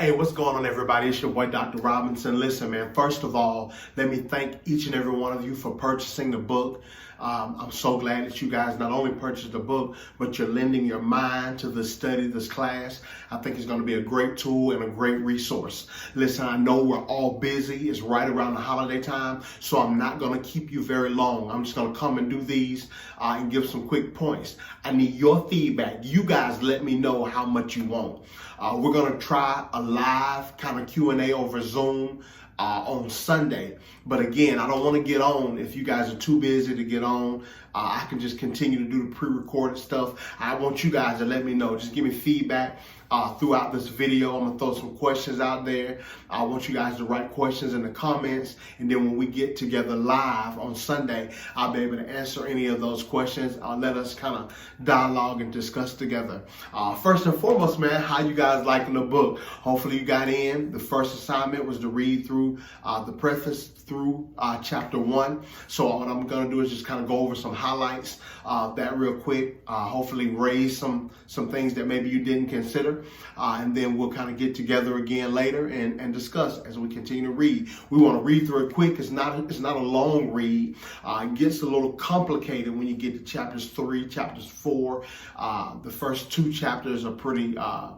Hey, what's going on, everybody? It's your boy, Dr. Robinson. Listen, man, first of all, let me thank each and every one of you for purchasing the book. I'm so glad that you guys not only purchased the book, but you're lending your mind to the study, this class. I think it's going to be a great tool and a great resource. Listen, I know we're all busy. It's right around the holiday time, so I'm not going to keep you very long. I'm just going to come and do these and give some quick points. I need your feedback. You guys let me know how much you want. We're going to try a live kind of Q&A over Zoom on Sunday. But again, I don't want to get on if you guys are too busy to get on. I can just continue to do the pre-recorded stuff. I want you guys to let me know. Just give me feedback throughout this video. I'm going to throw some questions out there. I want you guys to write questions in the comments. And then when we get together live on Sunday, I'll be able to answer any of those questions. Let us kind of dialogue and discuss together. First and foremost, man, how you guys liking the book? Hopefully you got in. The first assignment was to read through the preface through chapter 1. So what I'm going to do is just kind of go over some highlights that real quick. Hopefully raise some things that maybe you didn't consider. And then we'll kind of get together again later and discuss as we continue to read. We want to read through it quick. It's not a long read. It gets a little complicated when you get to chapters 3, chapters 4. The first 2 chapters are pretty kind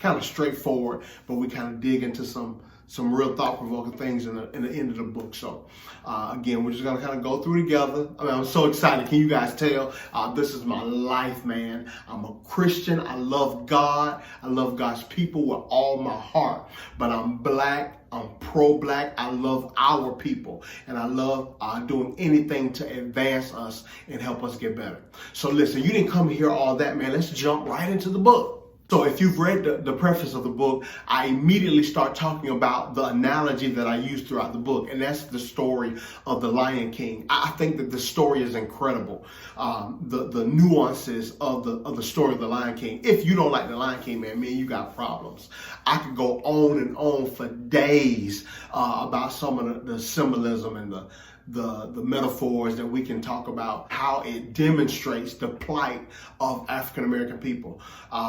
of straightforward, but we kind of dig into some real thought-provoking things in the end of the book. So again, we're just gonna kind of go through together. I mean, I'm so excited. Can you guys tell? This is my life, man. I'm a Christian. I love God. I love God's people with all my heart. But I'm black. I'm pro-black. I love our people. And I love doing anything to advance us and help us get better. So listen, you didn't come to hear all that, man. Let's jump right into the book. So if you've read the preface of the book, I immediately start talking about the analogy that I use throughout the book, and that's the story of the Lion King. I think that the story is incredible. The nuances of the story of the Lion King. If you don't like the Lion King, man, you got problems. I could go on and on for days about some of the symbolism and the metaphors that we can talk about, how it demonstrates the plight of African American people.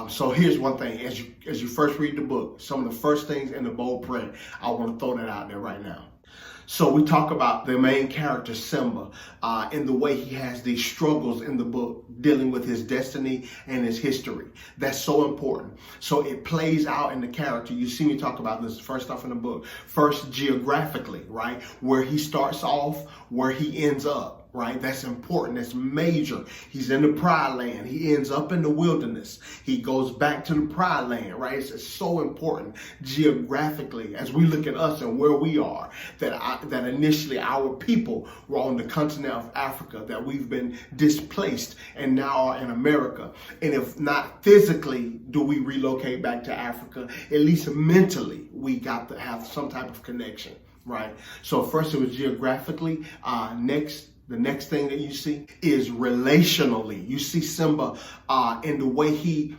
So here's one thing: as you first read the book, some of the first things in the bold print, I want to throw that out there right now. So we talk about the main character, Simba, and the way he has these struggles in the book, dealing with his destiny and his history. That's so important. So it plays out in the character. You see me talk about this first off in the book. First, geographically, right? Where he starts off, where he ends up. Right? That's important. That's major. He's in the Pride Land. He ends up in the wilderness. He goes back to the Pride Land, right? It's so important geographically as we look at us and where we are, that initially our people were on the continent of Africa, that we've been displaced and now are in America. And if not physically do we relocate back to Africa, at least mentally we got to have some type of connection, right? So first it was geographically. The next thing that you see is relationally. You see Simba in the way he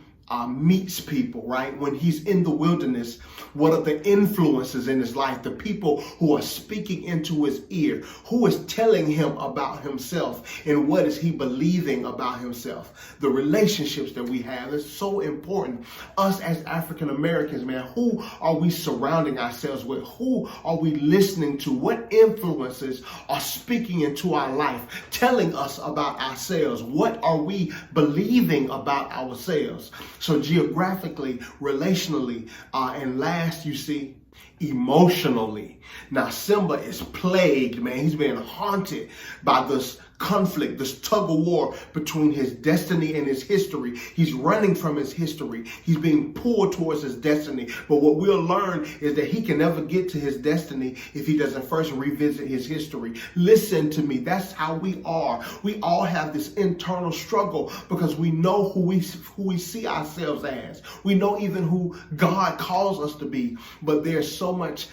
meets people, right? When he's in the wilderness, what are the influences in his life? The people who are speaking into his ear, who is telling him about himself, and what is he believing about himself? The relationships that we have is so important. Us as African Americans, man, who are we surrounding ourselves with? Who are we listening to? What influences are speaking into our life, telling us about ourselves? What are we believing about ourselves? So geographically, relationally, and last you see emotionally. Now Simba is plagued, man. He's being haunted by this conflict, this tug of war between his destiny and his history. He's running from his history. He's being pulled towards his destiny. But what we'll learn is that he can never get to his destiny if he doesn't first revisit his history. Listen to me. That's how we are. We all have this internal struggle because we know who we see ourselves as. We know even who God calls us to be. But there's so much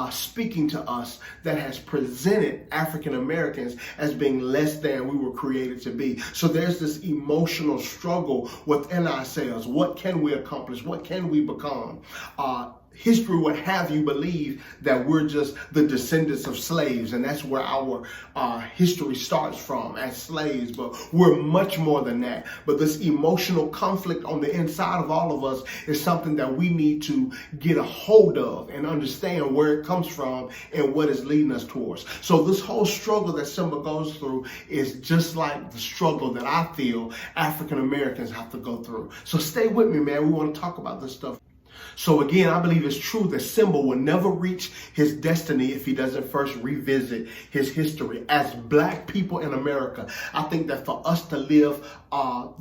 speaking to us that has presented African Americans as being less than we were created to be. So there's this emotional struggle within ourselves. What can we accomplish? What can we become? history would have you believe that we're just the descendants of slaves, and that's where our history starts from, as slaves. But we're much more than that. But this emotional conflict on the inside of all of us is something that we need to get a hold of and understand where it comes from and what is leading us towards. So this whole struggle that Simba goes through is just like the struggle that I feel African Americans have to go through. So stay with me, man. We want to talk about this stuff. So again, I believe it's true that Simba will never reach his destiny if he doesn't first revisit his history. As Black people in America, I think that for us to live,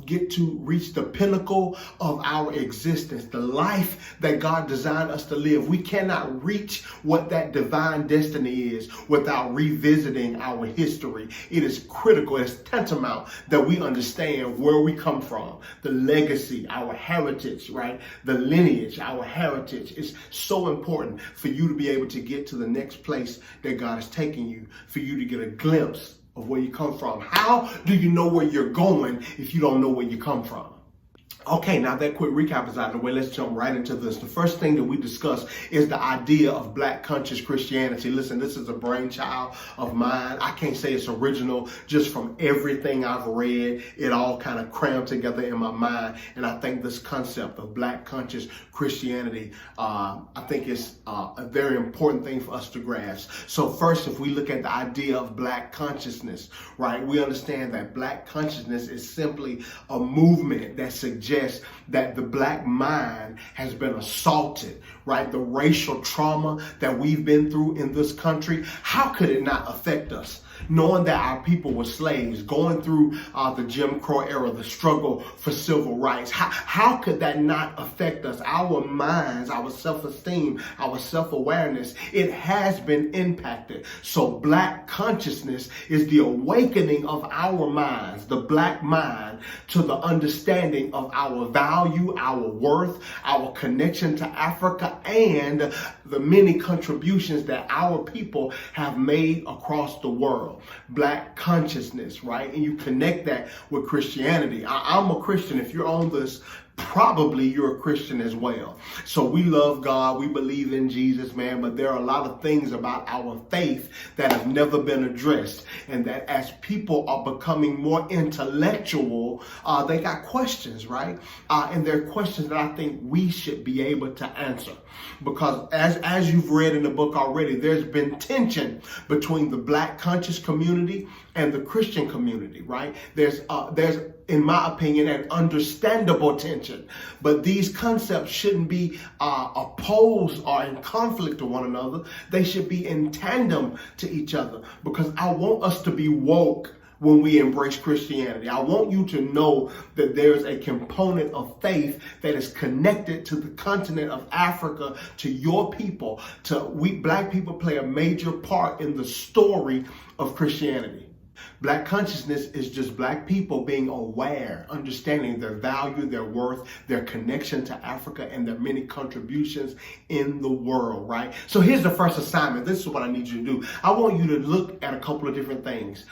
get to reach the pinnacle of our existence, the life that God designed us to live, we cannot reach what that divine destiny is without revisiting our history. It is critical, it's tantamount that we understand where we come from, the legacy, our heritage, right? The lineage, our heritage is so important for you to be able to get to the next place that God is taking you, for you to get a glimpse of where you come from. How do you know where you're going if you don't know where you come from? Okay, now that quick recap is out of the way, let's jump right into this. The first thing that we discuss is the idea of Black conscious Christianity. Listen, this is a brainchild of mine. I can't say it's original, just from everything I've read, it all kind of crammed together in my mind. And I think this concept of Black conscious Christianity, I think is a very important thing for us to grasp. So first, if we look at the idea of Black consciousness, right, we understand that Black consciousness is simply a movement that suggests that the Black mind has been assaulted, right? The racial trauma that we've been through in this country, how could it not affect us? Knowing that our people were slaves, going through the Jim Crow era, the struggle for civil rights, how could that not affect us? Our minds, our self-esteem, our self-awareness, it has been impacted. So Black consciousness is the awakening of our minds, the Black mind, to the understanding of our value, our worth, our connection to Africa, and the many contributions that our people have made across the world. Black consciousness, right? And you connect that with Christianity. I'm a Christian. If you're on this, probably you're a Christian as well. So we love God. We believe in Jesus, man. But there are a lot of things about our faith that have never been addressed. And that as people are becoming more intellectual, they got questions, right? And they're questions that I think we should be able to answer. Because as you've read in the book already, there's been tension between the Black conscious community and the Christian community, right? There's in my opinion, an understandable tension. But these concepts shouldn't be opposed or in conflict to one another. They should be in tandem to each other, because I want us to be woke when we embrace Christianity. I want you to know that there's a component of faith that is connected to the continent of Africa, to your people. We Black people play a major part in the story of Christianity. Black consciousness is just Black people being aware, understanding their value, their worth, their connection to Africa, and their many contributions in the world, right? So here's the first assignment. This is what I need you to do. I want you to look at a couple of different things.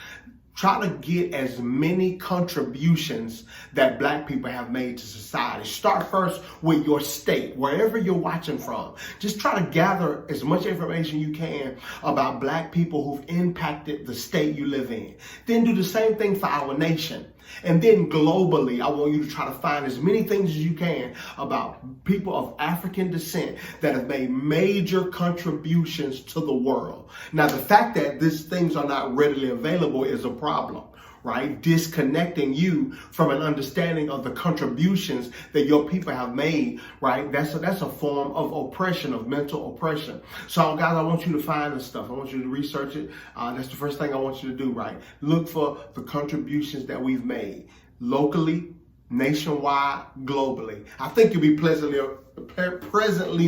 Try to get as many contributions that Black people have made to society. Start first with your state, wherever you're watching from. Just try to gather as much information you can about Black people who've impacted the state you live in. Then do the same thing for our nation. And then globally, I want you to try to find as many things as you can about people of African descent that have made major contributions to the world. Now, the fact that these things are not readily available is a problem, right? Disconnecting you from an understanding of the contributions that your people have made, right? That's a form of oppression, of mental oppression. So guys, I want you to find this stuff. I want you to research it. That's the first thing I want you to do, right? Look for the contributions that we've made locally, nationwide, globally. I think you'll be presently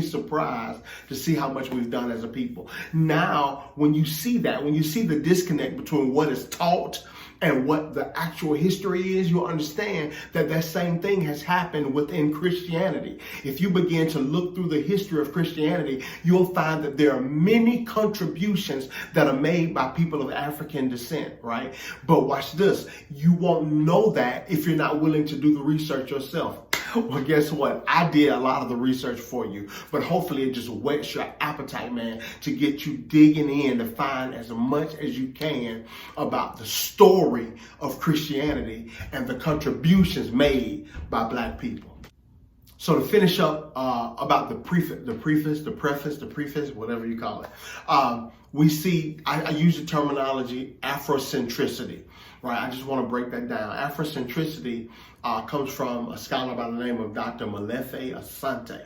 surprised to see how much we've done as a people. Now, when you see that, when you see the disconnect between what is taught and what the actual history is, you'll understand that that same thing has happened within Christianity. If you begin to look through the history of Christianity, you'll find that there are many contributions that are made by people of African descent, right? But watch this. You won't know that if you're not willing to do the research yourself. Well, guess what? I did a lot of the research for you, but hopefully it just whets your appetite, man, to get you digging in to find as much as you can about the story of Christianity and the contributions made by Black people. So to finish up about the preface, whatever you call it, we see, I use the terminology Afrocentricity, right? I just want to break that down. Afrocentricity comes from a scholar by the name of Dr. Molefi Asante,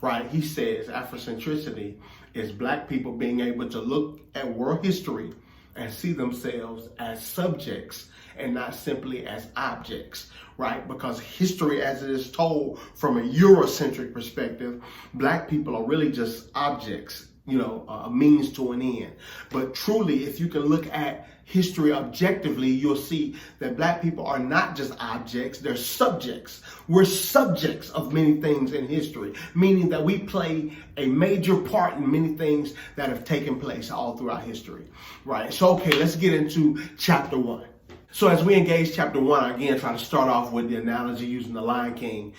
right? He says Afrocentricity is Black people being able to look at world history and see themselves as subjects and not simply as objects, right? Because history as it is told from a Eurocentric perspective, Black people are really just objects, a means to an end. But truly, if you can look at history objectively, you'll see that Black people are not just objects, they're subjects. We're subjects of many things in history, meaning that we play a major part in many things that have taken place all throughout history, right? So, okay, let's get into chapter 1. So as we engage chapter 1, again, try to start off with the analogy using the Lion King.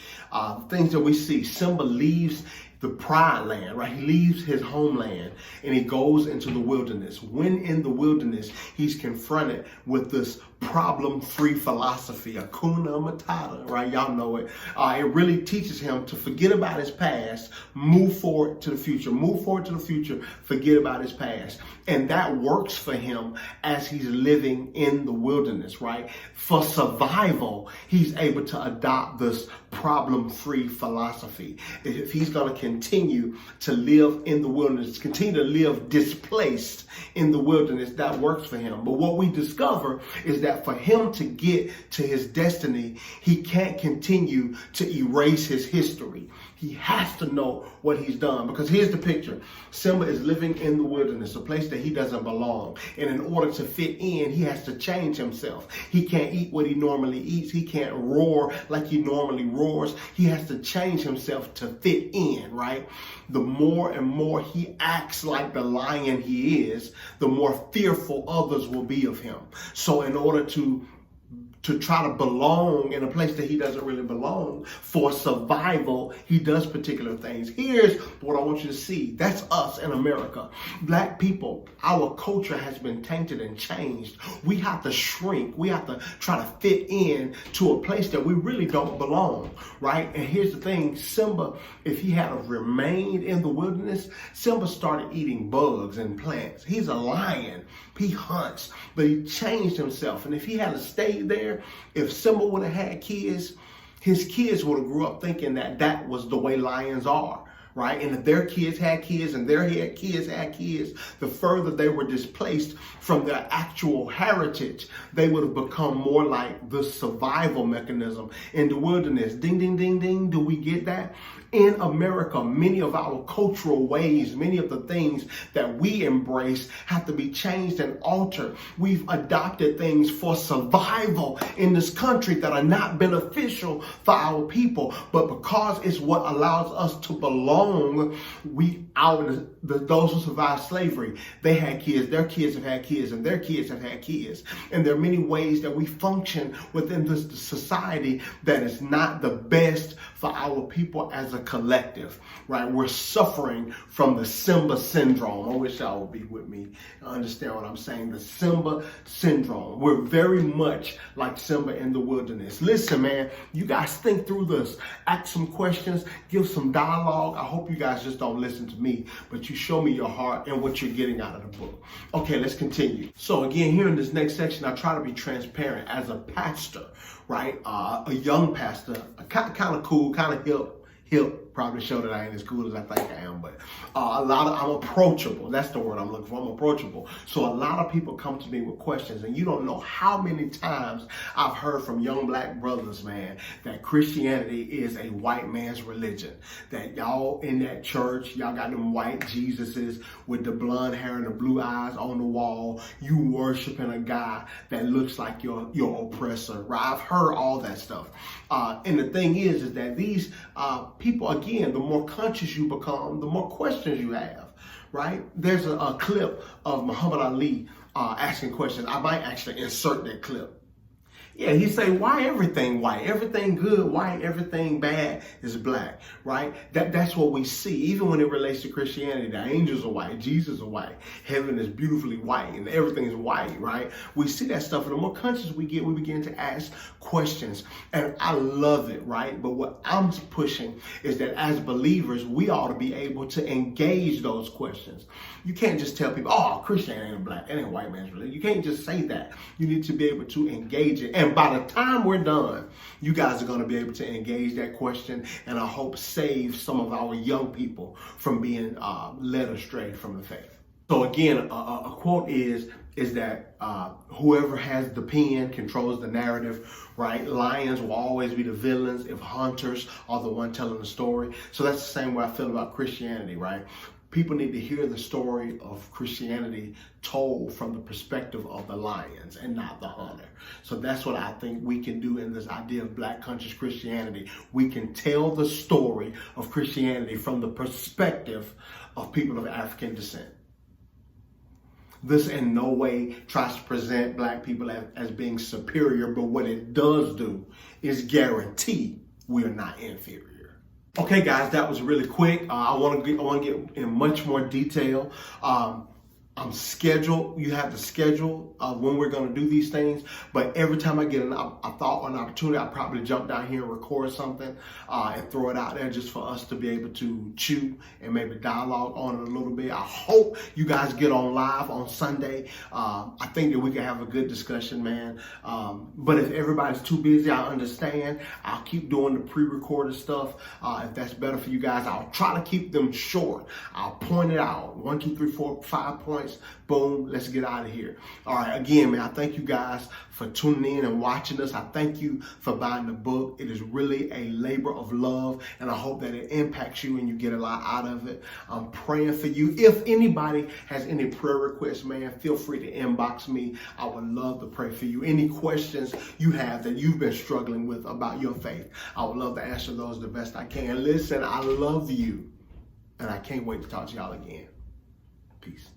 Things that we see, Simba leaves the Pride Land, right? He leaves his homeland and he goes into the wilderness. When in the wilderness, he's confronted with this problem-free philosophy, Hakuna Matata, right? Y'all know it. It really teaches him to forget about his past, move forward to the future, forget about his past. And that works for him as he's living in the wilderness, right? For survival, he's able to adopt this problem-free philosophy. If he's going to continue to live in the wilderness, continue to live displaced in the wilderness, that works for him. But what we discover is that for him to get to his destiny, he can't continue to erase his history. He has to know what he's done, because here's the picture. Simba is living in the wilderness, a place that he doesn't belong. And in order to fit in, he has to change himself. He can't eat what he normally eats. He can't roar like he normally roars. He has to change himself to fit in, right? The more and more he acts like the lion he is, the more fearful others will be of him. So in order to try to belong in a place that he doesn't really belong, for survival, he does particular things. Here's what I want you to see. That's us in America. Black people, our culture has been tainted and changed. We have to shrink. We have to try to fit in to a place that we really don't belong, right? And here's the thing. Simba, if he had remained in the wilderness, Simba started eating bugs and plants. He's a lion. He hunts, but he changed himself. And if he had stayed there, if Simba would have had kids, his kids would have grew up thinking that that was the way lions are, right? And if their kids had kids and their kids had kids, the further they were displaced from their actual heritage, they would have become more like the survival mechanism in the wilderness. Ding, ding, ding, ding. Do we get that? In America, many of our cultural ways, many of the things that we embrace have to be changed and altered. We've adopted things for survival in this country that are not beneficial for our people, but because it's what allows us to belong, those who survived slavery, they had kids, their kids have had kids, and their kids have had kids. And there are many ways that we function within this society that is not the best for our people as a collective, right? We're suffering from the Simba syndrome. I wish y'all would be with me. Understand what I'm saying? The Simba syndrome. We're very much like Simba in the wilderness. Listen, man, you guys think through this. Ask some questions, give some dialogue. I hope you guys just don't listen to me, but you show me your heart and what you're getting out of the book. Okay, let's continue. So again, here in this next section, I try to be transparent as a pastor, right? A young pastor, kind of cool, kind of hip, probably show that I ain't as cool as I think I am, but I'm approachable. That's the word I'm looking for. I'm approachable. So a lot of people come to me with questions, and you don't know how many times I've heard from young Black brothers, man, that Christianity is a white man's religion. That y'all in that church, y'all got them white Jesuses with the blonde hair and the blue eyes on the wall. You worshiping a guy that looks like your oppressor, right? I've heard all that stuff. And the thing is that these people, again, the more conscious you become, the more questions you have, right? There's a clip of Muhammad Ali asking questions. I might actually insert that clip. Yeah, he say, why everything white? Everything good, white, everything bad is black, right? That's what we see. Even when it relates to Christianity, the angels are white, Jesus is white, heaven is beautifully white, and everything is white, right? We see that stuff, and the more conscious we get, we begin to ask questions, and I love it, right? But what I'm pushing is that as believers, we ought to be able to engage those questions. You can't just tell people, oh, Christianity ain't black, it ain't white man's religion. You can't just say that. You need to be able to engage it. And by the time we're done, you guys are going to be able to engage that question, and I hope save some of our young people from being led astray from the faith. So again, a quote is that whoever has the pen controls the narrative, right? Lions will always be the villains if hunters are the one telling the story. So that's the same way I feel about Christianity, right? People need to hear the story of Christianity told from the perspective of the lions and not the hunter. So that's what I think we can do in this idea of Black Conscious Christianity. We can tell the story of Christianity from the perspective of people of African descent. This in no way tries to present black people as being superior, but what it does do is guarantee we are not inferior. Okay, guys, that was really quick. I want to get in much more detail. I'm scheduled. You have the schedule of when we're going to do these things. But every time I get a thought or an opportunity, I'll probably jump down here and record something and throw it out there just for us to be able to chew and maybe dialogue on it a little bit. I hope you guys get on live on Sunday. I think that we can have a good discussion, man. But if everybody's too busy, I understand. I'll keep doing the pre-recorded stuff. If that's better for you guys, I'll try to keep them short. I'll point it out. 1, 2, 3, 4, 5 points. Boom, let's get out of here. All right, again, man, I thank you guys for tuning in and watching us. I thank you for buying the book. It is really a labor of love, and I hope that it impacts you and you get a lot out of it. I'm praying for you. If anybody has any prayer requests, man, feel free to inbox me. I would love to pray for you. Any questions you have that you've been struggling with about your faith, I would love to answer those the best I can. Listen, I love you, and I can't wait to talk to y'all again. Peace.